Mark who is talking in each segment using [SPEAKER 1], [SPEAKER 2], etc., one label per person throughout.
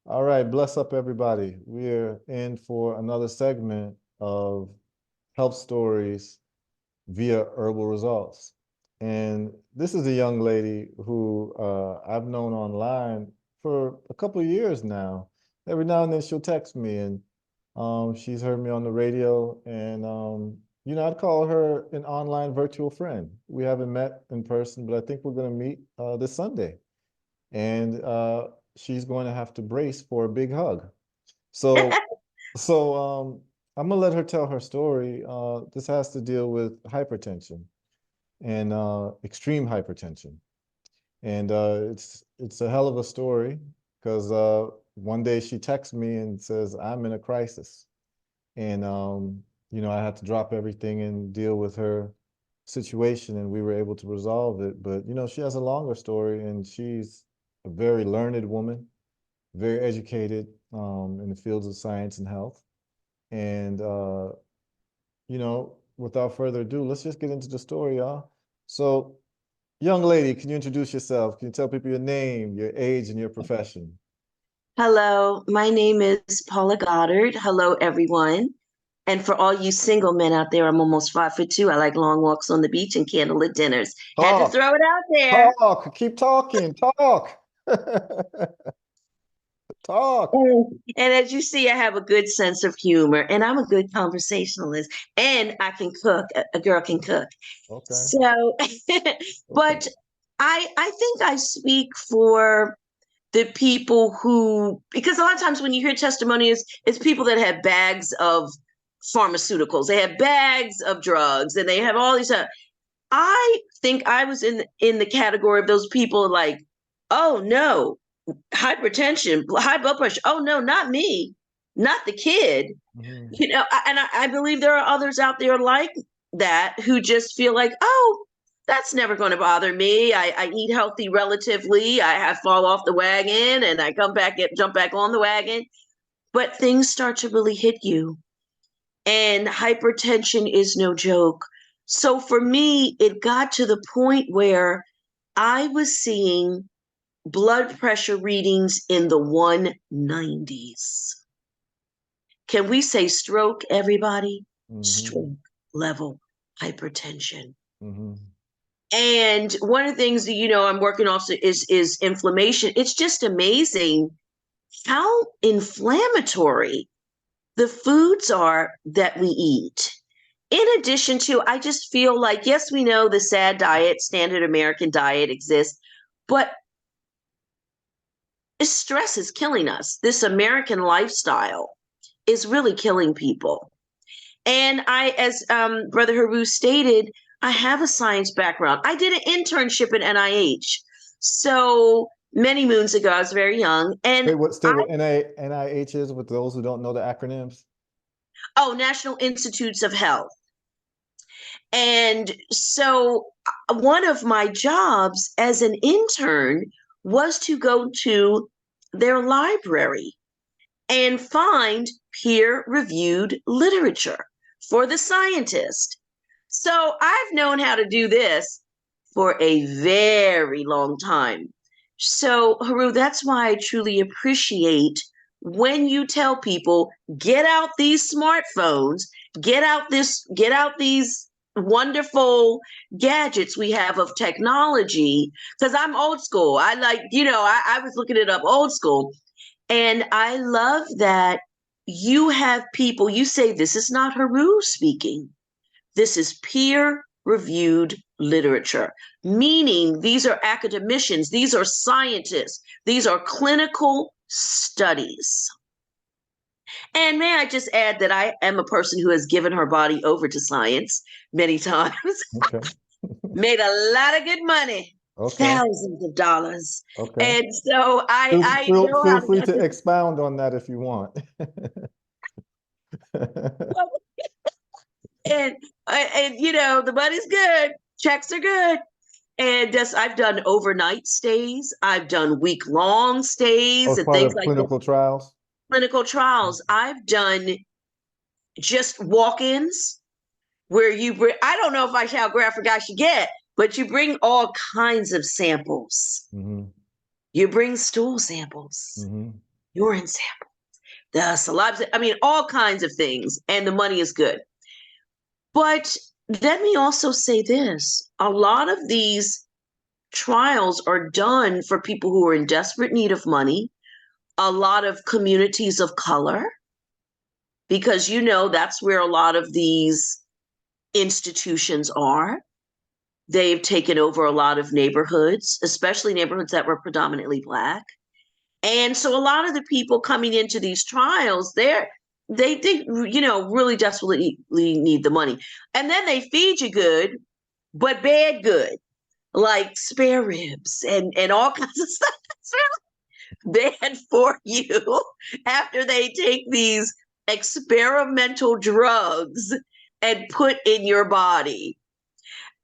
[SPEAKER 1] All right, bless up everybody. We're in for another segment of health stories via herbal results. And this is a young lady who I've known online for a couple of years now. Every now and then she'll text me and she's heard me on the radio and I'd call her an online virtual friend. We haven't met in person, but I think we're going to meet this Sunday. And she's going to have to brace for a big hug. So, so I'm gonna let her tell her story. This has to deal with hypertension and extreme hypertension, and it's a hell of a story because one day she texts me and says I'm in a crisis, and I had to drop everything and deal with her situation, and we were able to resolve it. But she has a longer story, and she's a very learned woman, very educated in the fields of science and health. And without further ado, let's just get into the story, y'all. So, young lady, can you introduce yourself? Can you tell people your name, your age, and your profession?
[SPEAKER 2] Hello, my name is Paula Goddard. Hello, everyone. And for all you single men out there, I'm almost 5'2". I like long walks on the beach and candlelit dinners. Had to
[SPEAKER 1] Talk,
[SPEAKER 2] throw it out there.
[SPEAKER 1] talk, keep talking, talk, talk.
[SPEAKER 2] And as you see, I have a good sense of humor and I'm a good conversationalist and I can cook. A girl can cook.
[SPEAKER 1] Okay,
[SPEAKER 2] So,
[SPEAKER 1] okay.
[SPEAKER 2] but I think I speak for the people who, because a lot of times when you hear testimonies, it's people that have bags of pharmaceuticals, they have bags of drugs, and they have all these. I think I was in the category of those people like, oh no, hypertension, high blood pressure. Oh no, not me, not the kid.
[SPEAKER 1] Mhm.
[SPEAKER 2] And I believe there are others out there like that who just feel like, oh, that's never going to bother me. I eat healthy relatively. I have fall off the wagon and I jump back on the wagon. But things start to really hit you. And hypertension is no joke. So for me, it got to the point where I was seeing blood pressure readings in the 190s. Can we say stroke, everybody?
[SPEAKER 1] Mhm.
[SPEAKER 2] Stroke level hypertension.
[SPEAKER 1] Mhm.
[SPEAKER 2] And one of the things that I'm working on is inflammation. It's just amazing how inflammatory the foods are that we eat. In addition to, I just feel like, yes, we know the SAD diet, standard American diet exists, but stress is killing us. This American lifestyle is really killing people. And as Brother Haru stated, I have a science background. I did an internship at NIH. So many moons ago, I was very young. And
[SPEAKER 1] Stay with NIH is with those who don't know the acronyms.
[SPEAKER 2] National Institutes of Health. And so one of my jobs as an intern was to go to their library and find peer reviewed literature for the scientist. So I've known how to do this for a very long time. So, Haru, that's why I truly appreciate when you tell people get out these smartphones, get out these wonderful gadgets we have of technology. Because I'm old school. I like, I was looking it up old school. And I love that you have people, you say this is not Haru speaking. This is peer reviewed literature, meaning these are academicians, these are scientists, these are clinical studies. And may I just add that I am a person who has given her body over to science many times,
[SPEAKER 1] Okay.
[SPEAKER 2] made a lot of good money,
[SPEAKER 1] Okay.
[SPEAKER 2] thousands of dollars.
[SPEAKER 1] Okay.
[SPEAKER 2] And so I know
[SPEAKER 1] Feel
[SPEAKER 2] how
[SPEAKER 1] free
[SPEAKER 2] to
[SPEAKER 1] to expound on that if you want.
[SPEAKER 2] and the money's good, checks are good. And just I've done overnight stays, I've done week-long stays
[SPEAKER 1] As
[SPEAKER 2] and
[SPEAKER 1] part
[SPEAKER 2] things
[SPEAKER 1] of
[SPEAKER 2] like that.
[SPEAKER 1] clinical trials.
[SPEAKER 2] Clinical trials. I've done just walk-ins where you bring, I don't know if I shall graphic I should get, but you bring all kinds of samples.
[SPEAKER 1] Hmm.
[SPEAKER 2] You bring stool samples.
[SPEAKER 1] Hmm.
[SPEAKER 2] urine sample, the saliva, I mean, all kinds of things, and the money is good. But let me also say this, a lot of these trials are done for people who are in desperate need of money, a lot of communities of color, because that's where a lot of these institutions are. They've taken over a lot of neighborhoods, especially neighborhoods that were predominantly Black. And so a lot of the people coming into these trials, they really desperately need the money. And then they feed you good, but bad good, like spare ribs and all kinds of stuff that's really bad for you after they take these experimental drugs and put in your body,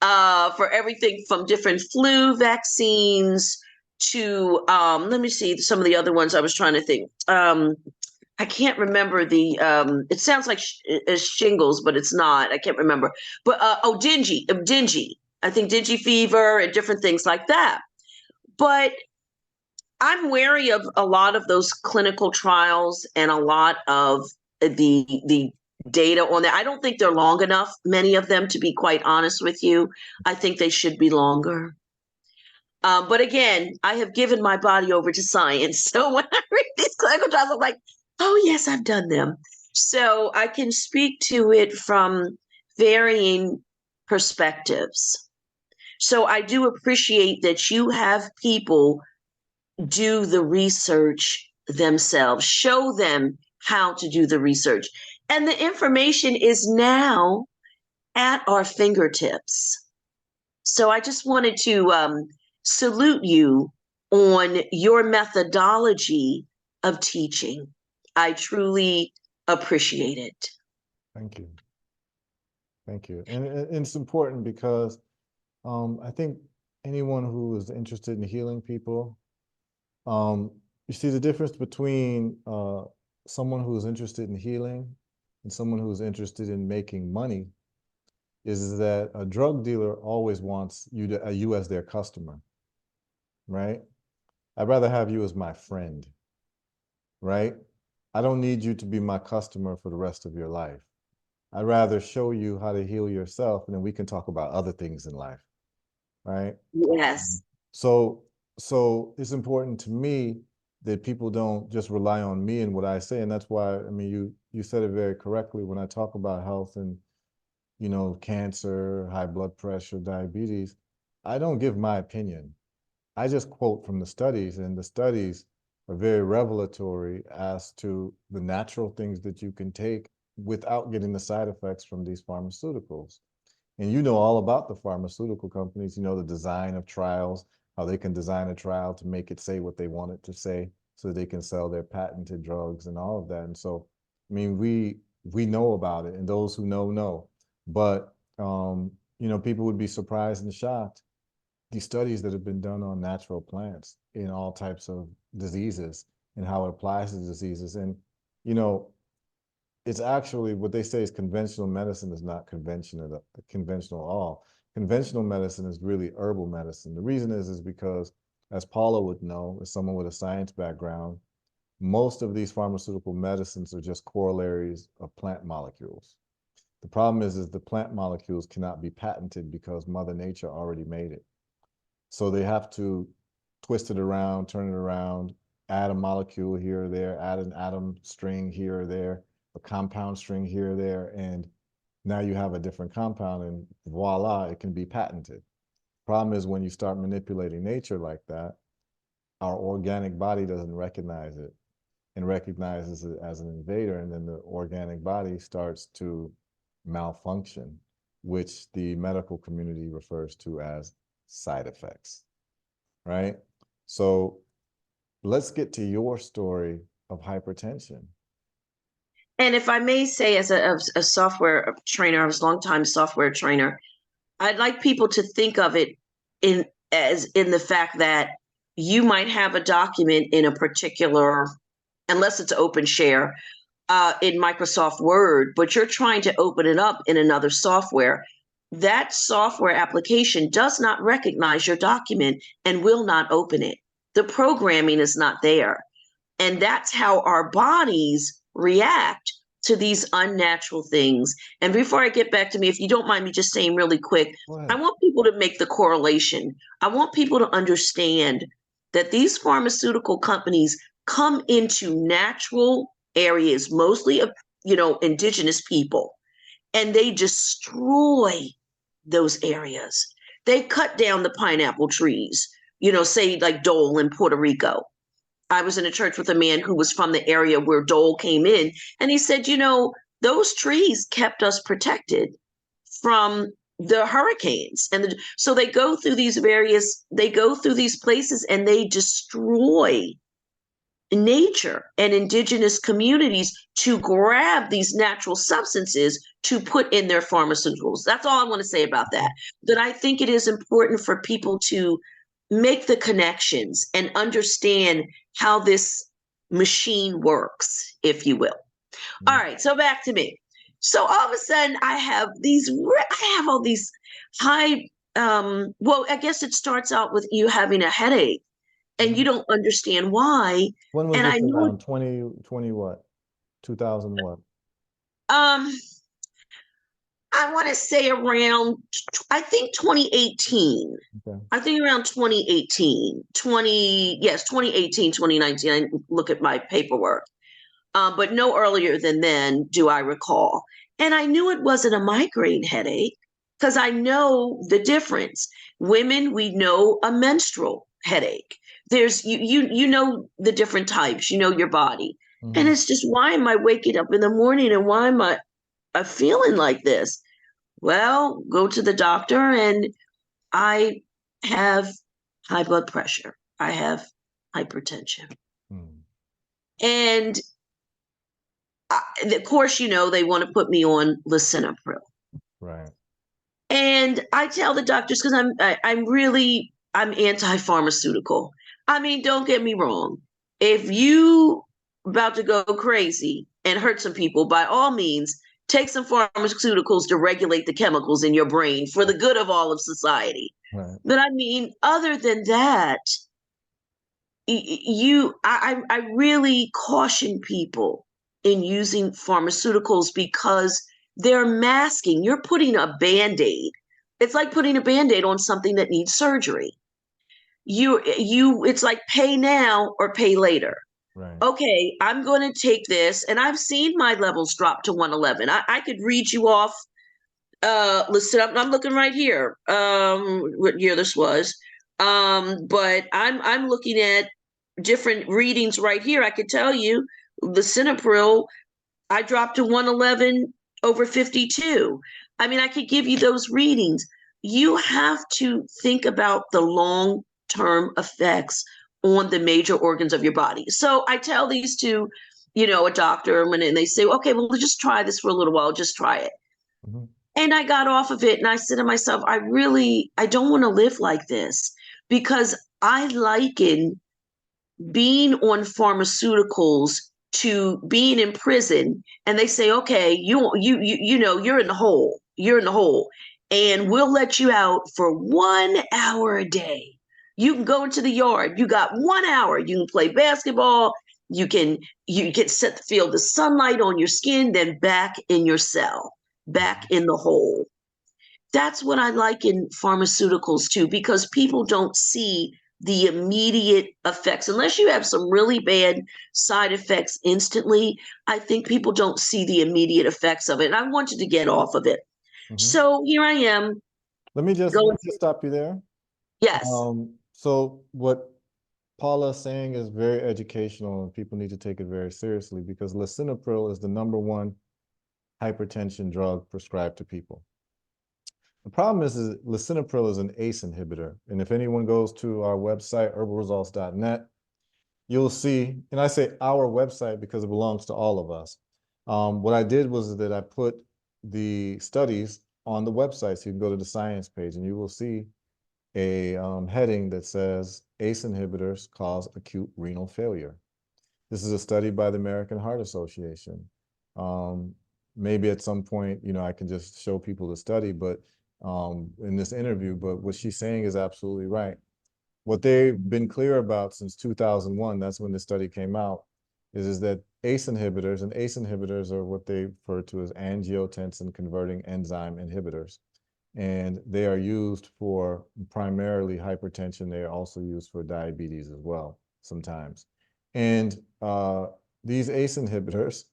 [SPEAKER 2] for everything from different flu vaccines to, let me see some of the other ones I was trying to think. I can't remember it sounds like shingles, but it's not. I can't remember. But dingy. I think dingy fever and different things like that. But I'm wary of a lot of those clinical trials and a lot of the data on that. I don't think they're long enough, many of them, to be quite honest with you. I think they should be longer. But again, I have given my body over to science. So when I read these clinical trials, I'm like, oh, yes, I've done them. So I can speak to it from varying perspectives. So I do appreciate that you have people do the research themselves, show them how to do the research. And the information is now at our fingertips. So I just wanted to salute you on your methodology of teaching. I truly appreciate it.
[SPEAKER 1] Thank you. Thank you. And it's important because I think anyone who is interested in healing people, you see the difference between someone who is interested in healing and someone who is interested in making money is that a drug dealer always wants you as their customer, right? I'd rather have you as my friend, right? I don't need you to be my customer for the rest of your life. I'd rather show you how to heal yourself, and then we can talk about other things in life, right?
[SPEAKER 2] Yes.
[SPEAKER 1] So it's important to me that people don't just rely on me and what I say. And that's why, I mean, you said it very correctly when I talk about health and, cancer, high blood pressure, diabetes. I don't give my opinion. I just quote from the studies, and the studies are very revelatory as to the natural things that you can take without getting the side effects from these pharmaceuticals. And you know all about the pharmaceutical companies, the design of trials, how they can design a trial to make it say what they want it to say so they can sell their patented drugs and all of that. And so, I mean, we know about it, and those who know. But, people would be surprised and shocked. These studies that have been done on natural plants in all types of diseases and how it applies to diseases. And, it's actually what they say is conventional medicine is not conventional at all. Conventional medicine is really herbal medicine. The reason is because, as Paula would know, as someone with a science background, most of these pharmaceutical medicines are just corollaries of plant molecules. The problem is the plant molecules cannot be patented because Mother Nature already made it. So they have to twist it around, turn it around, add a molecule here or there, add an atom string here or there, a compound string here or there, and now you have a different compound, and voila, it can be patented. Problem is, when you start manipulating nature like that, our organic body doesn't recognize it and recognizes it as an invader, and then the organic body starts to malfunction, which the medical community refers to as side effects, right? So let's get to your story of hypertension.
[SPEAKER 2] And if I may say, as a software trainer, I was a long time software trainer, I'd like people to think of it in the fact that you might have a document in a particular, unless it's open share, in Microsoft Word, but you're trying to open it up in another software. That software application does not recognize your document and will not open it. The programming is not there. And that's how our bodies react to these unnatural things. And before I get back to me, if you don't mind me just saying really quick, I want people to make the correlation. I want people to understand that these pharmaceutical companies come into natural areas, mostly of, indigenous people, and they destroy those areas. They cut down the pineapple trees, say like Dole in Puerto Rico. I was in a church with a man who was from the area where Dole came in, and he said, those trees kept us protected from the hurricanes. And so they go through these places and they destroy nature and indigenous communities to grab these natural substances to put in their pharmaceuticals. That's all I want to say about that. But I think it is important for people to make the connections and understand how this machine works, if you will. All right, so back to me. So all of a sudden I have all these high, well, I guess it starts out with you having a headache and you don't understand why.
[SPEAKER 1] When was
[SPEAKER 2] and
[SPEAKER 1] this
[SPEAKER 2] I knew
[SPEAKER 1] around? 2020 what? 2000 what?
[SPEAKER 2] I want to say around, I think 2018.
[SPEAKER 1] Okay.
[SPEAKER 2] I think around 2018, 2018, 2019. I look at my paperwork. But no earlier than then do I recall. And I knew it wasn't a migraine headache because I know the difference. Women, we know a menstrual headache. There's you know the different types, you know your body. And it's just, why am I waking up in the morning and why am I feeling like this? Well, go to the doctor, and I have high blood pressure. I have hypertension. And of course, they want to put me on lisinopril.
[SPEAKER 1] Right.
[SPEAKER 2] And I tell the doctors, because I'm anti-pharmaceutical. I mean, don't get me wrong. If you about to go crazy and hurt some people, by all means, take some pharmaceuticals to regulate the chemicals in your brain for the good of all of society.
[SPEAKER 1] Right.
[SPEAKER 2] But I mean, other than that, I really caution people in using pharmaceuticals because they're masking. You're putting a Band-Aid. It's like putting a Band-Aid on something that needs surgery. It's like pay now or pay later.
[SPEAKER 1] Right.
[SPEAKER 2] Okay, I'm going to take this, and I've seen my levels drop to 111. I could read you off. Listen up. I'm looking right here. What year this was? But I'm looking at different readings right here. I could tell you the lisinopril, I dropped to 111 over 52. I mean, I could give you those readings. You have to think about the long-term effects on the major organs of your body. So I tell these to, a doctor, and they say, okay, well, just try this for a little while. Just try it. And I got off of it, and I said to myself, I don't want to live like this, because I liken being on pharmaceuticals to being in prison, and they say, okay, you're in the hole. You're in the hole, and we'll let you out for 1 hour a day. You can go into the yard. You got 1 hour. You can play basketball. You get set to feel the sunlight on your skin, then back in your cell, back in the hole. That's what I like in pharmaceuticals too, because people don't see the immediate effects. Unless you have some really bad side effects instantly, I think people don't see the immediate effects of it. And I wanted to get off of it. So here I am.
[SPEAKER 1] Let me just stop you there.
[SPEAKER 2] Yes.
[SPEAKER 1] So what Paula's saying is very educational, and people need to take it very seriously, because lisinopril is the #1 hypertension drug prescribed to people. The problem is lisinopril is an ACE inhibitor. And if anyone goes to our website, herbalresults.net, you'll see, and I say our website because it belongs to all of us. What I did was that I put the studies on the website, so you can go to the science page, and you will see a heading that says ACE inhibitors cause acute renal failure. This is a study by the American Heart Association. Maybe at some point, I can just show people the study, but in this interview, but what she's saying is absolutely right. What they've been clear about since 2001, that's when the study came out, is that ACE inhibitors, and ACE inhibitors are what they refer to as angiotensin converting enzyme inhibitors. And they are used for primarily hypertension. They are also used for diabetes as well sometimes. And these ACE inhibitors,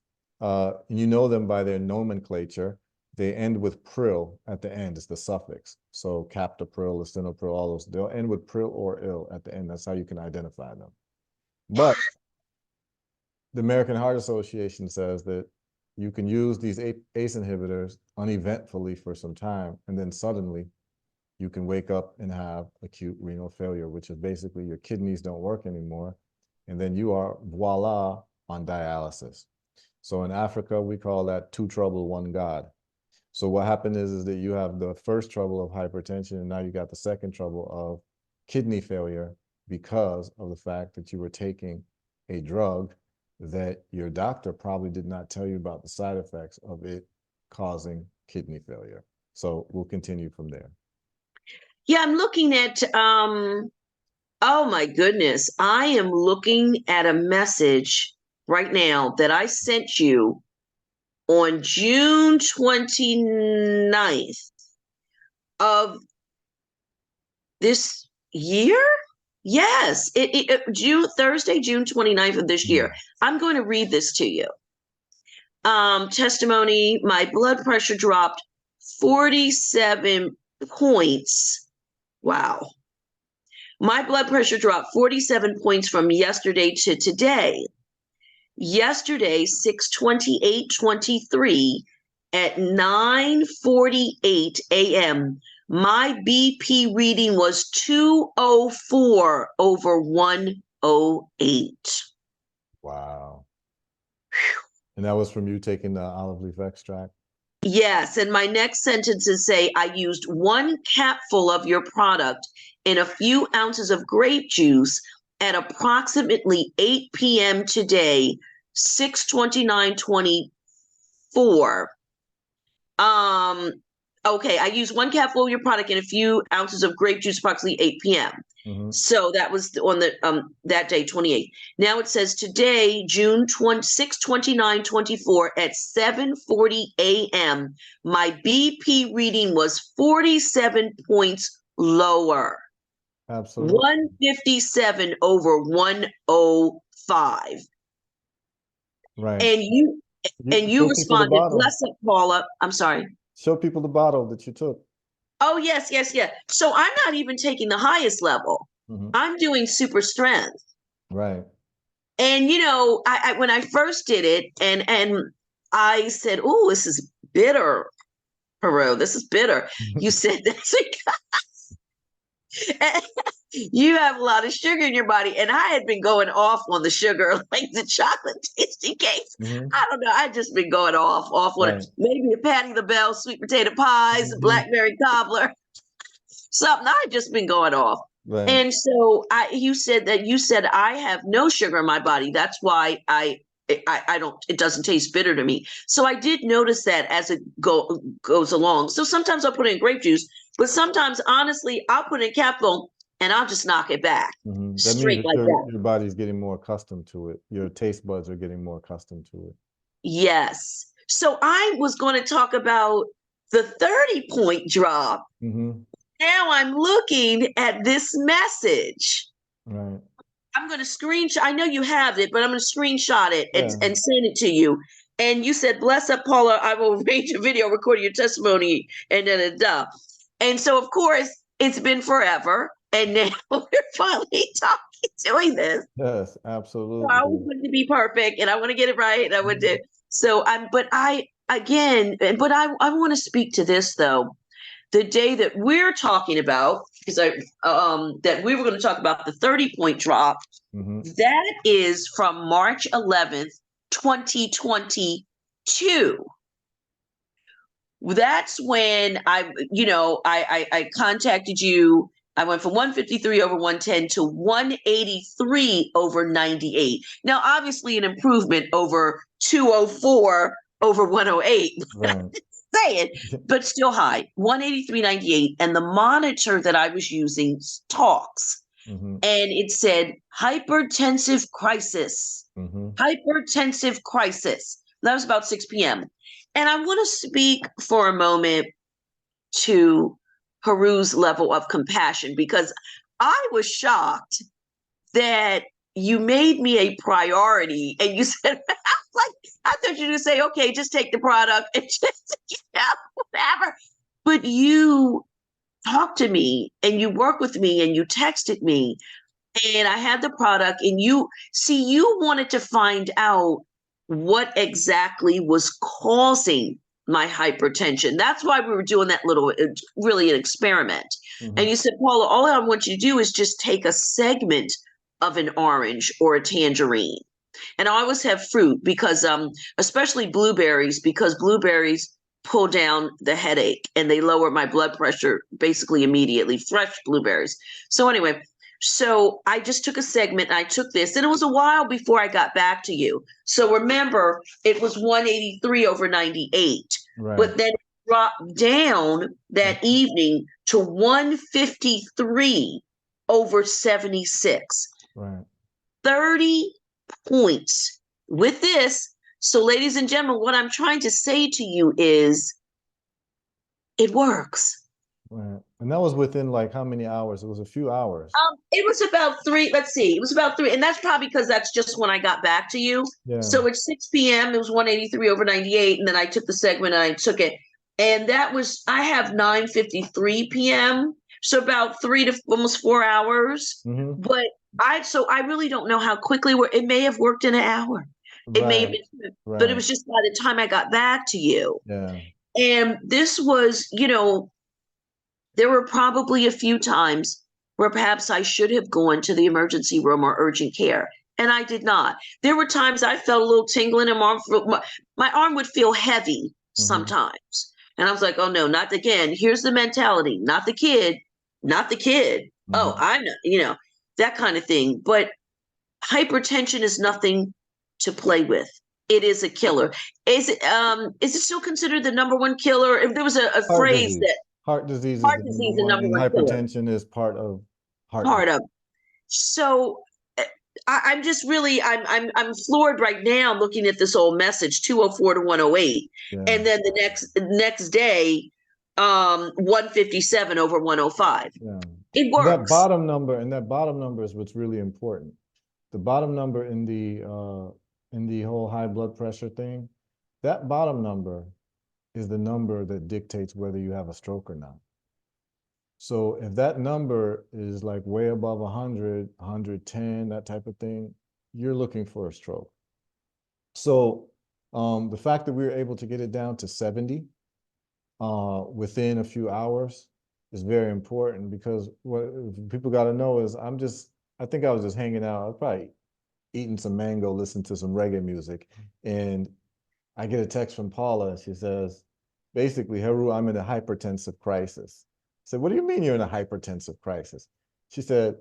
[SPEAKER 1] you know them by their nomenclature. They end with pril at the end. It's the suffix. So captopril, lisinopril, all those, they'll end with pril or il at the end. That's how you can identify them. But the American Heart Association says that you can use these ACE inhibitors uneventfully for some time, and then suddenly you can wake up and have acute renal failure, which is basically your kidneys don't work anymore, and then you are, voila, on dialysis. So in Africa, we call that two trouble, one God. So what happened is that you have the first trouble of hypertension, and now you got the second trouble of kidney failure because of the fact that you were taking a drug that your doctor probably did not tell you about the side effects of it causing kidney failure. So we'll continue from there.
[SPEAKER 2] Yeah, I'm looking at, oh my goodness, I am looking at a message right now that I sent you on June 29th of this year. Yes, Thursday, June 29th of this year. I'm going to read this to you. Testimony, my blood pressure dropped 47 points. Wow. My blood pressure dropped 47 points from yesterday to today. Yesterday, 6/28/23 at 9:48 a.m., my BP reading was 204 over 108.
[SPEAKER 1] Wow. And that was from you taking the olive leaf extract?
[SPEAKER 2] Yes, and my next sentences say, I used 1 capful of your product in a few ounces of grape juice at approximately 8 p.m. today, 6/29/24. Okay, I used 1 capful of your product in a few ounces of grape juice approximately 8 p.m. So that was on the that day, 28. Now it says today, June 6/29/24 at 7:40 a.m. My BP reading was 47 points lower.
[SPEAKER 1] Absolutely.
[SPEAKER 2] 157 over 105.
[SPEAKER 1] Right.
[SPEAKER 2] And you responded, bless up, Paula. I'm sorry.
[SPEAKER 1] Show people the bottle that you took.
[SPEAKER 2] Oh, yes. So I'm not even taking the highest level. I'm doing super strength.
[SPEAKER 1] Right.
[SPEAKER 2] And, you know, I when I first did it and I said, oh, this is bitter, Peru. This is bitter. You said that's you have a lot of sugar in your body. And I had been going off on the sugar, like the chocolate tasting cakes. I don't know. I'd just been going off on it. Maybe a Patty LaBelle, sweet potato pies, a blackberry cobbler, something. I'd just been going off. And so you said I have no sugar in my body. That's why I don't, it doesn't taste bitter to me. So I did notice that as it goes along. So sometimes I'll put in grape juice, but sometimes, honestly, I'll put in capful and I'll just knock it back straight like that.
[SPEAKER 1] Your body's getting more accustomed to it. Your taste buds are getting more accustomed to it.
[SPEAKER 2] Yes. So I was going to talk about the 30-point drop. Now I'm looking at this message.
[SPEAKER 1] Right.
[SPEAKER 2] I'm going to screenshot. I know you have it, but I'm going to screenshot it and send it to you. And you said, bless up, Paula. I will arrange a video recording your testimony. And so, of course, it's been forever. And now we're finally doing this.
[SPEAKER 1] Yes, absolutely.
[SPEAKER 2] So I always want it to be perfect and I want to get it right. And I want to. So I want to speak to this, though. The day that we're talking about, because that we were going to talk about the 30-point drop, that is from March 11th, 2022. That's when I contacted you. I went from 153 over 110 to 183 over 98. Now, obviously, an improvement over 204 over 108.
[SPEAKER 1] Right.
[SPEAKER 2] Saying, but still high, 183.98. And the monitor that I was using talks.
[SPEAKER 1] Mm-hmm.
[SPEAKER 2] and it said hypertensive crisis.
[SPEAKER 1] Mm-hmm.
[SPEAKER 2] Hypertensive crisis. That was about 6 p.m. And I want to speak for a moment to Haru's level of compassion, because I was shocked that you made me a priority and you said, like, I thought you were going to say, okay, just take the product and just, whatever. But you talked to me and you worked with me and you texted me, and I had the product, and you wanted to find out what exactly was causing my hypertension. That's why we were doing that little, really an experiment.
[SPEAKER 1] Mm-hmm.
[SPEAKER 2] And you said, Paula, all I want you to do is just take a segment of an orange or a tangerine. And I always have fruit because, especially blueberries, because blueberries pull down the headache and they lower my blood pressure basically immediately, fresh blueberries. So anyway, so I just took a segment and I took this, and it was a while before I got back to you. So remember, it was 183 over 98,
[SPEAKER 1] Right.
[SPEAKER 2] but then it dropped down that evening to 153 over 76.
[SPEAKER 1] Right.
[SPEAKER 2] 30 points with this. So, ladies and gentlemen, what I'm trying to say to you is it works.
[SPEAKER 1] Right. And that was within like how many hours? It was a few hours.
[SPEAKER 2] It was about 3. Let's see. It was about 3. And that's probably because that's just when I got back to you.
[SPEAKER 1] Yeah.
[SPEAKER 2] So it's 6 p.m. It was 183 over 98. And then I took the segment and I took it. And that was, I have 9:53 p.m. So about 3 to almost 4 hours.
[SPEAKER 1] Mm-hmm.
[SPEAKER 2] But I really don't know how quickly it may have worked in an hour. It may have been, but it was just by the time I got back to you.
[SPEAKER 1] Yeah.
[SPEAKER 2] And this was, there were probably a few times where perhaps I should have gone to the emergency room or urgent care, and I did not. There were times I felt a little tingling in my arm would feel heavy sometimes. And I was like, oh no, not again. Here's the mentality, not the kid, not the kid.
[SPEAKER 1] Mm-hmm.
[SPEAKER 2] Oh, I'm not, that kind of thing. But hypertension is nothing to play with. It is a killer. Is it still considered the number one killer? If there was a phrase
[SPEAKER 1] disease.
[SPEAKER 2] that
[SPEAKER 1] Heart disease
[SPEAKER 2] heart
[SPEAKER 1] is
[SPEAKER 2] disease
[SPEAKER 1] the
[SPEAKER 2] is
[SPEAKER 1] number one, and hypertension
[SPEAKER 2] killer.
[SPEAKER 1] is part of
[SPEAKER 2] Part of. So I'm just really I'm floored right now looking at this old message 204 to 108,
[SPEAKER 1] Yeah.
[SPEAKER 2] and then the next day 157 over 105.
[SPEAKER 1] Yeah.
[SPEAKER 2] It works.
[SPEAKER 1] That bottom number is what's really important. The bottom number in the whole high blood pressure thing, that bottom number is the number that dictates whether you have a stroke or not. So if that number is like way above 100, 110, that type of thing, you're looking for a stroke. So the fact that we were able to get it down to 70 within a few hours is very important, because what people got to know is I think I was just hanging out. I was probably eating some mango, listening to some reggae music, and I get a text from Paula, and she says, basically, Haru, I'm in a hypertensive crisis. I said, what do you mean you're in a hypertensive crisis? She said,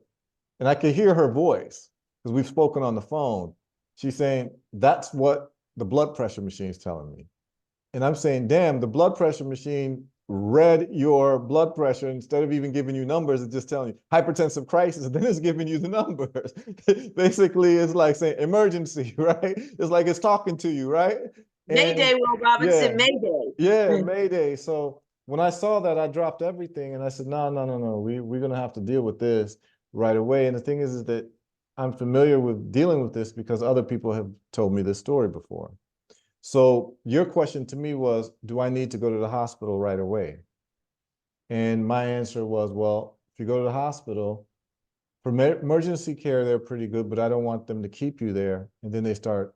[SPEAKER 1] and I could hear her voice because we've spoken on the phone. She's saying, that's what the blood pressure machine is telling me. And I'm saying, damn, the blood pressure machine read your blood pressure. Instead of even giving you numbers, it's just telling you hypertensive crisis, and then it's giving you the numbers. Basically, it's like saying emergency, right? It's like it's talking to you, right?
[SPEAKER 2] Mayday, Will Robinson, Mayday.
[SPEAKER 1] Yeah, Mayday. So when I saw that, I dropped everything and I said, no. We're going to have to deal with this right away. And the thing is that I'm familiar with dealing with this because other people have told me this story before. So your question to me was, do I need to go to the hospital right away? And my answer was, well, if you go to the hospital, for emergency care, they're pretty good, but I don't want them to keep you there. And then they start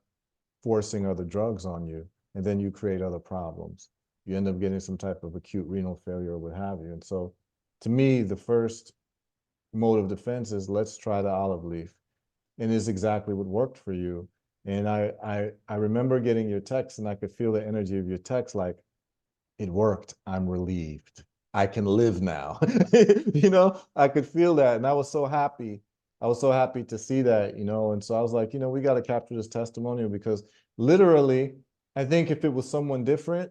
[SPEAKER 1] forcing other drugs on you, and then you create other problems. You end up getting some type of acute renal failure or what have you. And so to me, the first mode of defense is let's try the olive leaf. And it's exactly what worked for you. And I remember getting your text, and I could feel the energy of your text, like, it worked. I'm relieved. I can live now. I could feel that. And I was so happy. I was so happy to see that, and so I was like, we got to capture this testimonial, because literally, I think if it was someone different,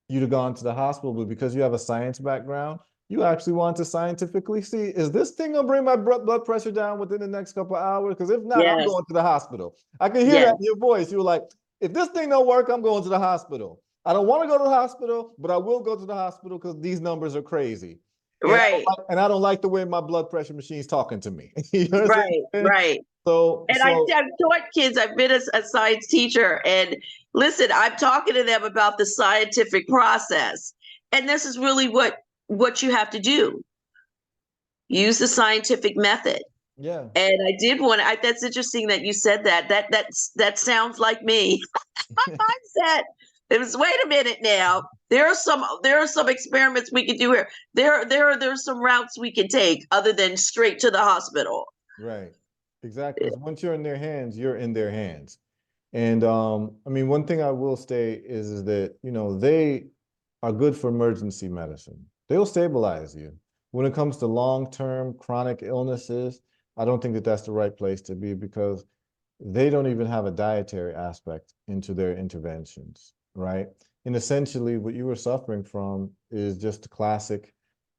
[SPEAKER 1] you'd have gone to the hospital, but because you have a science background, You actually want to scientifically see, is this thing gonna bring my blood pressure down within the next couple of hours? Because if not, I'm
[SPEAKER 2] Yes.
[SPEAKER 1] going to the hospital. I can hear
[SPEAKER 2] Yes.
[SPEAKER 1] that in your voice. You were like, if this thing don't work, I'm going to the hospital. I don't want to go to the hospital, but I will go to the hospital because these numbers are crazy.
[SPEAKER 2] Right.
[SPEAKER 1] And I don't like the way my blood pressure machine's talking to me. You know what I'm
[SPEAKER 2] Right.
[SPEAKER 1] saying?
[SPEAKER 2] Right.
[SPEAKER 1] So,
[SPEAKER 2] And I've taught kids, I've been a science teacher, and listen, I'm talking to them about the scientific process. And this is really what you have to do. Use the scientific method.
[SPEAKER 1] yeah.
[SPEAKER 2] And I did want to, that's interesting that you said that. That sounds like me. Mindset. It was, wait a minute now. There are some experiments we can do here. There's some routes we can take other than straight to the hospital.
[SPEAKER 1] Right. Exactly. Because once you're in their hands, you're in their hands. And I mean, one thing I will say is that, you know, they are good for emergency medicine. They'll stabilize you. When it comes to long-term chronic illnesses, I don't think that that's the right place to be because they don't even have a dietary aspect into their interventions, right? And essentially what you were suffering from is just a classic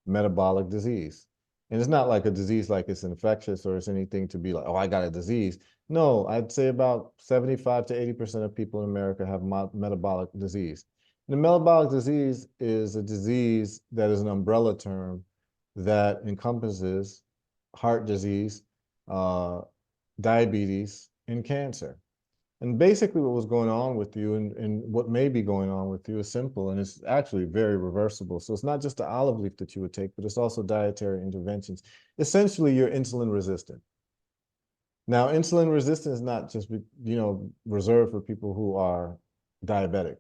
[SPEAKER 1] metabolic disease. And it's not like a disease like it's infectious or it's anything to be like, oh, I got a disease. No, I'd say about 75 to 80% of people in America have metabolic disease. And the metabolic disease is a disease that is an umbrella term that encompasses heart disease, diabetes, and cancer. And basically what was going on with you and what may be going on with you is simple, and it's actually very reversible. So it's not just the olive leaf that you would take, but it's also dietary interventions. Essentially, you're insulin resistant. Now, insulin resistance is not just, you know, reserved for people who are diabetic.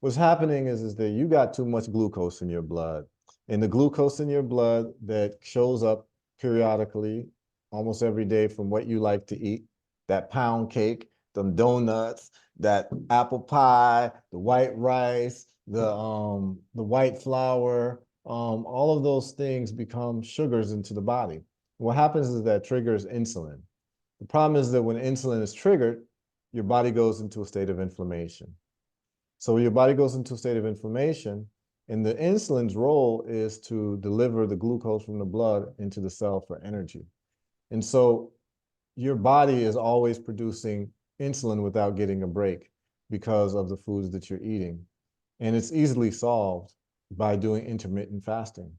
[SPEAKER 1] What's happening is that you got too much glucose in your blood. And the glucose in your blood that shows up periodically, almost every day from what you like to eat, that pound cake, them donuts, that apple pie, the white rice, the white flour, all of those things become sugars into the body. What happens is that triggers insulin. The problem is that when insulin is triggered, your body goes into a state of inflammation. So your body goes into a state of inflammation, and the insulin's role is to deliver the glucose from the blood into the cell for energy. And so your body is always producing insulin without getting a break because of the foods that you're eating. And it's easily solved by doing intermittent fasting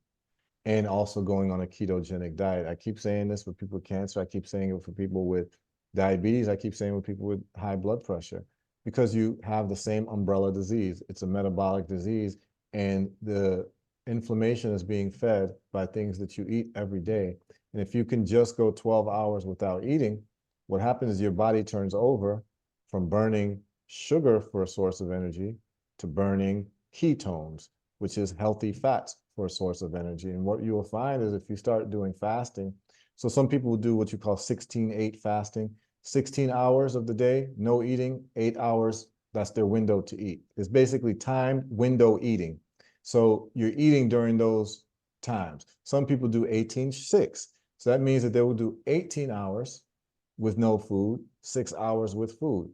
[SPEAKER 1] and also going on a ketogenic diet. I keep saying this for people with cancer. I keep saying it for people with diabetes. I keep saying it with people with high blood pressure because you have the same umbrella disease. It's a metabolic disease, and the inflammation is being fed by things that you eat every day. And if you can just go 12 hours without eating, what happens is your body turns over from burning sugar for a source of energy to burning ketones, which is healthy fats for a source of energy. And what you will find is if you start doing fasting, so some people will do what you call 16-8 fasting, 16 hours of the day, no eating, 8 hours, that's their window to eat. It's basically timed window eating. So you're eating during those times. Some people do 18-6. So that means that they will do 18 hours with no food, 6 hours with food.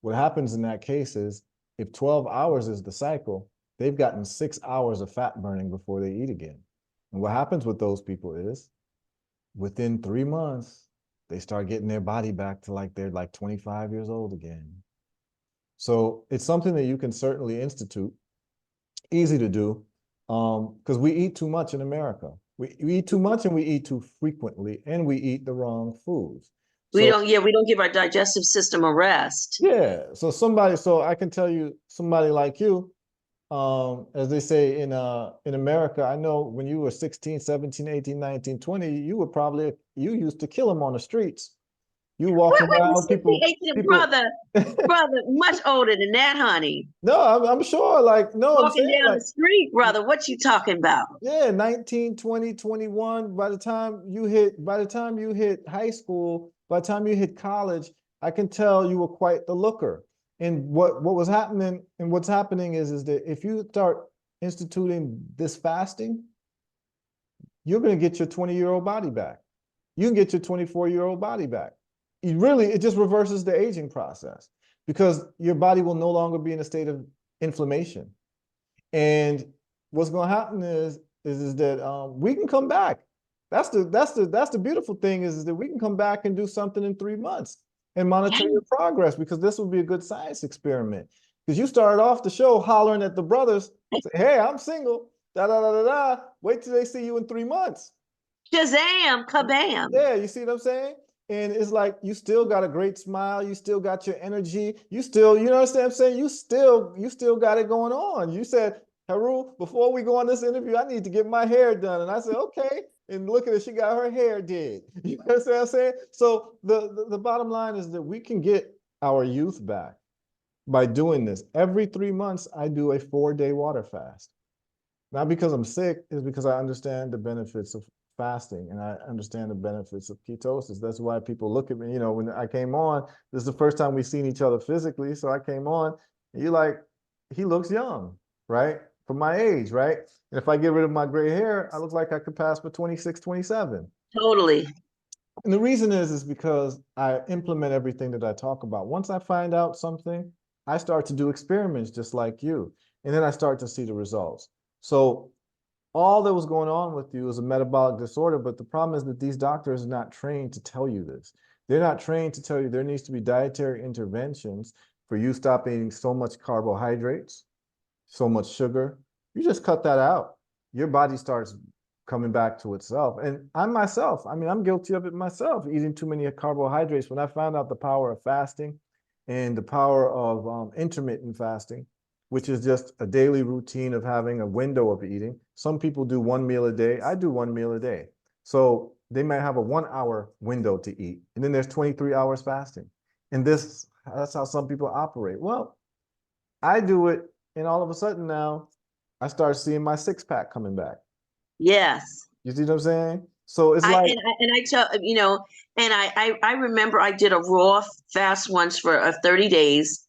[SPEAKER 1] What happens in that case is if 12 hours is the cycle, they've gotten 6 hours of fat burning before they eat again. And what happens with those people is within 3 months, they start getting their body back to like they're like 25 years old again. So it's something that you can certainly institute, easy to do, because we eat too much in America. We eat too much and we eat too frequently and we eat the wrong foods.
[SPEAKER 2] We
[SPEAKER 1] So
[SPEAKER 2] don't, yeah, we don't give our digestive system a rest.
[SPEAKER 1] yeah, so I can tell you somebody like you, as they say in America, I know when you were 16, 17, 18, 19, 20, you used to kill them on the streets. You walking
[SPEAKER 2] Wait,
[SPEAKER 1] around,
[SPEAKER 2] 16, 18,
[SPEAKER 1] people.
[SPEAKER 2] brother, much older than that, honey.
[SPEAKER 1] No, I'm sure, like, no, I'm
[SPEAKER 2] Walking
[SPEAKER 1] saying
[SPEAKER 2] down
[SPEAKER 1] like,
[SPEAKER 2] the street, brother, what you talking about?
[SPEAKER 1] yeah, 19, 20, 21. By the time you hit high school, by the time you hit college, I can tell you were quite the looker. And what was happening and what's happening is that if you start instituting this fasting, you're going to get your 20-year-old body back. You can get your 24-year-old body back. It just reverses the aging process because your body will no longer be in a state of inflammation. And what's going to happen is is that we can come back. That's the beautiful thing is that we can come back and do something in 3 months and monitor your progress, because this would be a good science experiment. Because you started off the show hollering at the brothers, say, "Hey, I'm single." Da da da da da. Wait till they see you in 3 months.
[SPEAKER 2] Shazam, kabam.
[SPEAKER 1] Yeah, you see what I'm saying? And it's like you still got a great smile, you still got your energy, you still, you know what I'm saying? You still got it going on. You said, Haru, before we go on this interview, I need to get my hair done. And I said, okay. And look at it, she got her hair did. You know what I'm saying? So the bottom line is that we can get our youth back by doing this. Every 3 months, I do a 4-day water fast. Not because I'm sick, it's because I understand the benefits of fasting and I understand the benefits of ketosis. That's why people look at me, when I came on, this is the first time we've seen each other physically. So I came on, and you're like, he looks young, right? For my age, right? And if I get rid of my gray hair, I look like I could pass for 26, 27.
[SPEAKER 2] Totally.
[SPEAKER 1] And the reason is because I implement everything that I talk about. Once I find out something, I start to do experiments just like you. And then I start to see the results. So all that was going on with you is a metabolic disorder, but the problem is that these doctors are not trained to tell you this. They're not trained to tell you there needs to be dietary interventions for you stop eating so much carbohydrates, so much sugar. You just cut that out. Your body starts coming back to itself. And I myself, I mean, I'm guilty of it myself, eating too many carbohydrates. When I found out the power of fasting and the power of intermittent fasting, which is just a daily routine of having a window of eating. Some people do 1 meal a day. I do 1 meal a day. So they might have a 1 hour window to eat. And then there's 23 hours fasting. And that's how some people operate. Well, I do it, and all of a sudden now I start seeing my 6-pack coming back.
[SPEAKER 2] Yes.
[SPEAKER 1] You see what I'm saying? So it's
[SPEAKER 2] I
[SPEAKER 1] like,
[SPEAKER 2] and I tell and I remember I did a raw fast once for 30 days,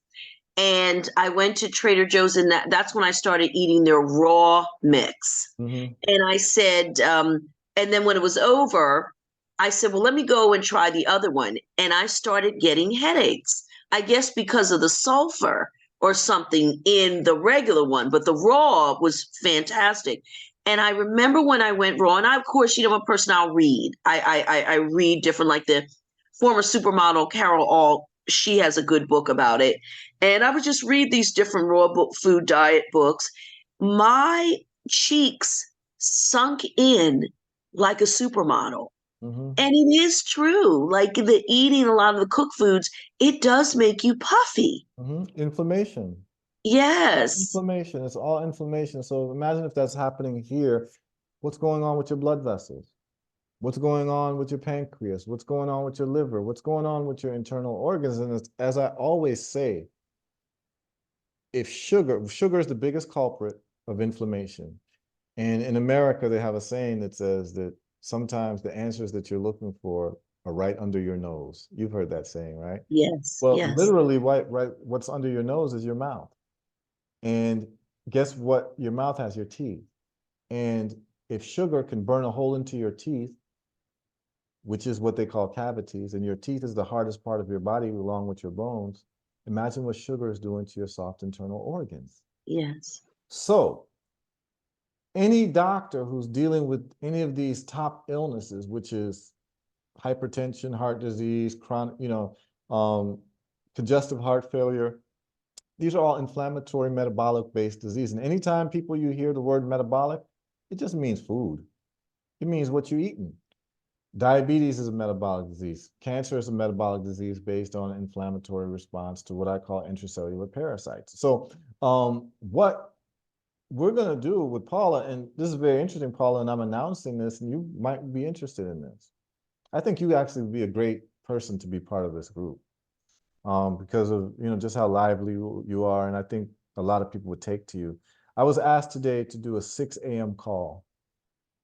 [SPEAKER 2] and I went to Trader Joe's, and that's when I started eating their raw mix.
[SPEAKER 1] mhm,
[SPEAKER 2] And I said, and then when it was over, I said, well, let me go and try the other one. And I started getting headaches, I guess because of the sulfur or something in the regular one, but the raw was fantastic. And I remember when I went raw, and I, of course, I'm a person, I'll read. I read different, like the former supermodel Carol All, she has a good book about it. And I would just read these different raw food diet books. My cheeks sunk in like a supermodel.
[SPEAKER 1] mhm,
[SPEAKER 2] And it is true. Like the eating a lot of the cooked foods, it does make you puffy.
[SPEAKER 1] mhm. Inflammation.
[SPEAKER 2] Yes.
[SPEAKER 1] Inflammation. It's all inflammation. So imagine if that's happening here. What's going on with your blood vessels? What's going on with your pancreas? What's going on with your liver? What's going on with your internal organs? And as I always say, if sugar is the biggest culprit of inflammation. And in America, they have a saying that says that sometimes the answers that you're looking for are right under your nose. You've heard that saying, right?
[SPEAKER 2] Yes.
[SPEAKER 1] Well,
[SPEAKER 2] Yes.
[SPEAKER 1] literally, right, what's under your nose is your mouth. And guess what? Your mouth has your teeth. And if sugar can burn a hole into your teeth, which is what they call cavities, and your teeth is the hardest part of your body along with your bones, imagine what sugar is doing to your soft internal organs.
[SPEAKER 2] Yes.
[SPEAKER 1] So any doctor who's dealing with any of these top illnesses, which is hypertension, heart disease, chronic, congestive heart failure, these are all inflammatory metabolic based disease. And anytime people you hear the word metabolic, it just means food. It means what you're eating. Diabetes is a metabolic disease. Cancer is a metabolic disease based on inflammatory response to what I call intracellular parasites. So what we're going to do with Paula, and this is very interesting, Paula, and I'm announcing this, and you might be interested in this. I think you actually would be a great person to be part of this group because of just how lively you are, and I think a lot of people would take to you. I was asked today to do a 6 a.m. call,